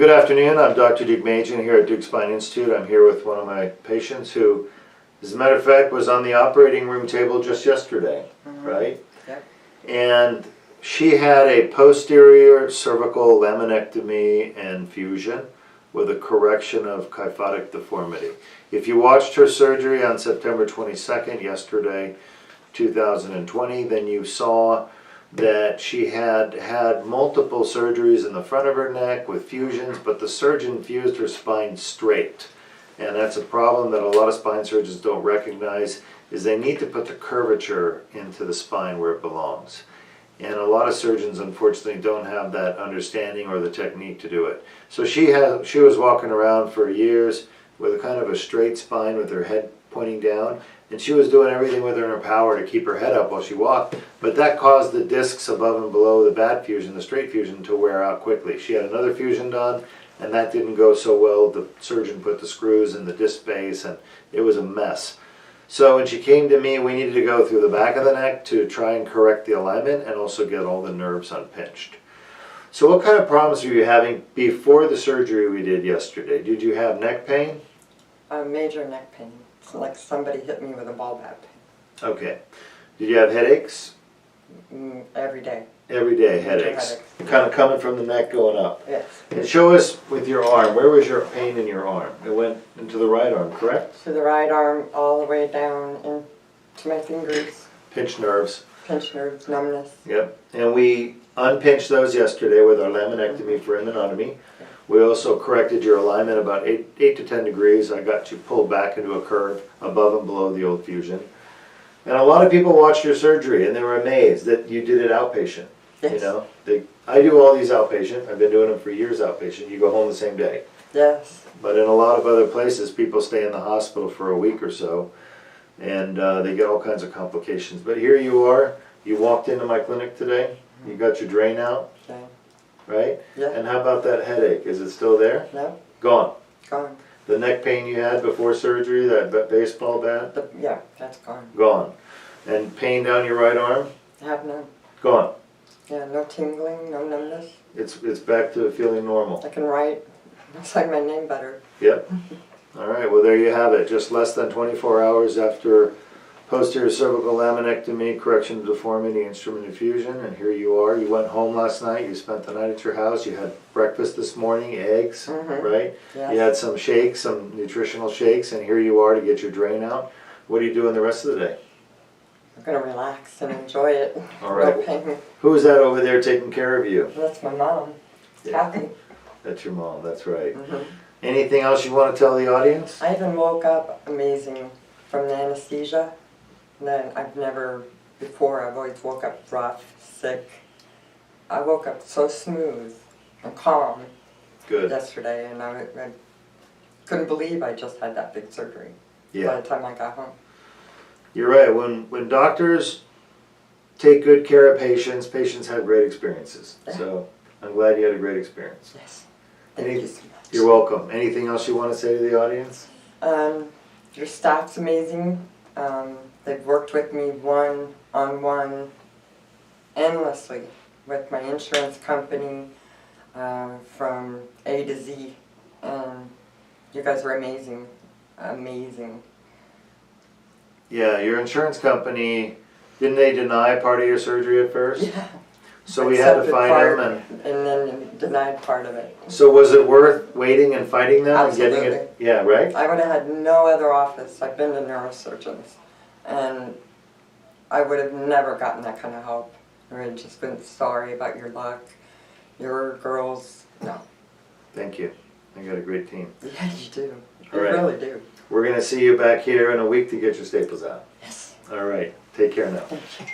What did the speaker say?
Good afternoon. I'm Dr. Deuk here at Deuk Spine Institute. I'm here with one of my patients who, as a matter of fact, was on the operating room table just yesterday, right? Yep. And she had a posterior cervical laminectomy and fusion with a correction of kyphotic deformity. If you watched her surgery on September 22nd, yesterday, 2020, then you saw that she had had multiple surgeries in the front of her neck with fusions, but the surgeon fused her spine straight. And that's a problem that a lot of spine surgeons don't recognize, is they need to put the curvature into the spine where it belongs. And a lot of surgeons, unfortunately, don't have that understanding or the technique to do it. So she was walking around for years with a kind of a straight spine with her head pointing down, and she was doing everything within her power to keep her head up while she walked, but that caused the discs above and below the bad fusion, the straight fusion, to wear out quickly. She had another fusion done, and that didn't go so well. The surgeon put the screws in the disc space, and it was a mess. So when she came to me, we needed to go through the back of the neck to try and correct the alignment and also get all the nerves unpinched. So what kind of problems were you having before the surgery we did yesterday? Did you have neck pain? Major neck pain. It's like somebody hit me with a ball bat. Okay. Did you have headaches? Every day. Every day, headaches. Kind of coming from the neck going up. Yes. And show us with your arm, where was your pain in your arm? It went into the right arm, correct? To the right arm, all the way down into my fingers. Pinched nerves. Pinched nerves, numbness. Yep. And we unpinched those yesterday with our laminectomy for endodontomy. We also corrected your alignment about 8 to 10 degrees. I got you pulled back into a curve above and below the old fusion. And a lot of people watched your surgery and they were amazed that you did it outpatient. Yes. You know, I do all these outpatient. I've been doing them for years outpatient. You go home the same day. Yes. But in a lot of other places, people stay in the hospital for a week or so, and they get all kinds of complications. But here you are. You walked into my clinic today. You got your drain out. Okay. Right? Yeah. And how about that headache? Is it still there? No. Gone. Gone. The neck pain you had before surgery, that baseball bat? Yeah, that's gone. Gone. And pain down your right arm? I have none. Gone. Yeah, no tingling, no numbness. It's back to feeling normal. I can write. Looks like my name better. Yep. All right, well there you have it. Just less than 24 hours after posterior cervical laminectomy, correction of deformity, instrument infusion, and here you are. You went home last night, you spent the night at your house, you had breakfast this morning, eggs, right? Yes. You had some shakes, some nutritional shakes, and here you are to get your drain out. What are you doing the rest of the day? I'm going to relax and enjoy it. All right. No pain. Who's that over there taking care of you? That's my mom. Kathy. That's your mom, that's right. Anything else you want to tell the audience? I even woke up amazing from the anesthesia. Then I've never before, I've always woke up rough, sick. I woke up so smooth and calm yesterday, and I couldn't believe I just had that big surgery by the time I got home. You're right. When doctors take good care of patients, patients have great experiences. Yeah. So I'm glad you had a great experience. Yes. Thank you so much. You're welcome. Anything else you want to say to the audience? Your staff's amazing. They've worked with me one-on-one endlessly with my insurance company from A to Z. And you guys are amazing. Amazing. Yeah, your insurance company, didn't they deny part of your surgery at first? Yeah. So we had to fight them and then denied part of it. So was it worth waiting and fighting them? Absolutely. And getting it? Yeah, right? I would have had no other office. I've been to neurosurgeons. And I would have never gotten that kind of help. I would have just been sorry about your luck. Your girls, no. Thank you. I got a great team. Yeah, you do. All You right. really do. We're going to see you back here in a week to get your staples out. Yes. All right. Take care now. Thank you.